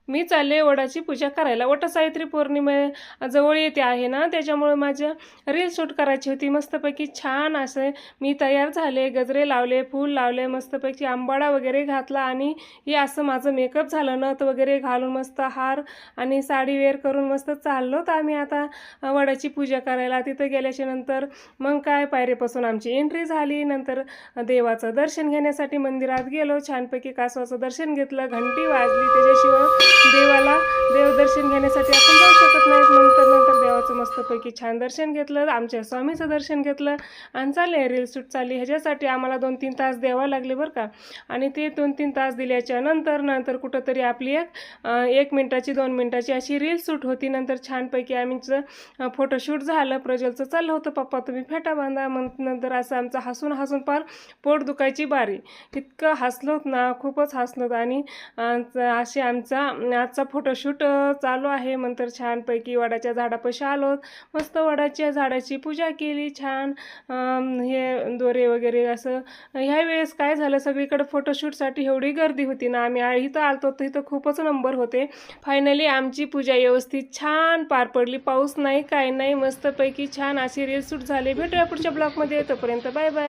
मी चालले वडाची पूजा करायला. वटसावित्री पौर्णिमे जवळ येते आहे ना, त्याच्यामुळे माझं रील शूट करायची होती. मस्तपैकी छान असे मी तयार झाले, गजरे लावले, फूल लावले, मस्तपैकी आंबाडा वगैरे घातला आणि हे असं माझं मेकअप झालं, नथ वगैरे घालून मस्त हार आणि साडी वेअर करून मस्त चाललो तर आम्ही आता वडाची पूजा करायला. तिथं गेल्याच्या नंतर मग काय पायरीपासून आमची एंट्री झाली. नंतर देवाचं दर्शन घेण्यासाठी मंदिरात गेलो. छानपैकी कासवाचं दर्शन घेतलं, घंटी वाजली. त्याच्याशिवाय देवाला देवदर्शन घेण्यासाठी आपण जाऊ शकत नाहीत. नंतर देवाचं मस्तपैकी छान दर्शन घेतलं, आमच्या स्वामीचं दर्शन घेतलं आणि चालले रील शूट चालली. ह्याच्यासाठी आम्हाला 2-3 तास द्यावं लागले बरं का. आणि ते 2-3 तास दिल्याच्या नंतर कुठंतरी आपली 1 मिनिटाची 2 मिनिटाची अशी रील शूट होती. नंतर छानपैकी आमचं फोटोशूट झालं. प्रज्वलचं चाललं होतं, पप्पा तुम्ही फेटा बांधा. नंतर असं आमचं हसून पार पोट दुखायची बारी. इतकं हसलोत ना, खूपच हसलोत. आणि असे आजचा फोटोशूट चालू आहे. नंतर छानपैकी वडाच्या झाडापाशी आलो, मस्त वडाच्या झाडाची पूजा केली छान. हे दोरे वगैरे असं. ह्या वेळेस काय झालं, सगळीकडे फोटोशूटसाठी एवढी गर्दी होती ना, आम्ही इथं आलतो तर इथं खूपच नंबर होते. फायनली आमची पूजा व्यवस्थित छान पार पडली. पाऊस नाही, काय नाही, मस्तपैकी छान अशी रील शूट झाली. भेटूया पुढच्या ब्लॉगमध्ये. तोपर्यंत बाय बाय.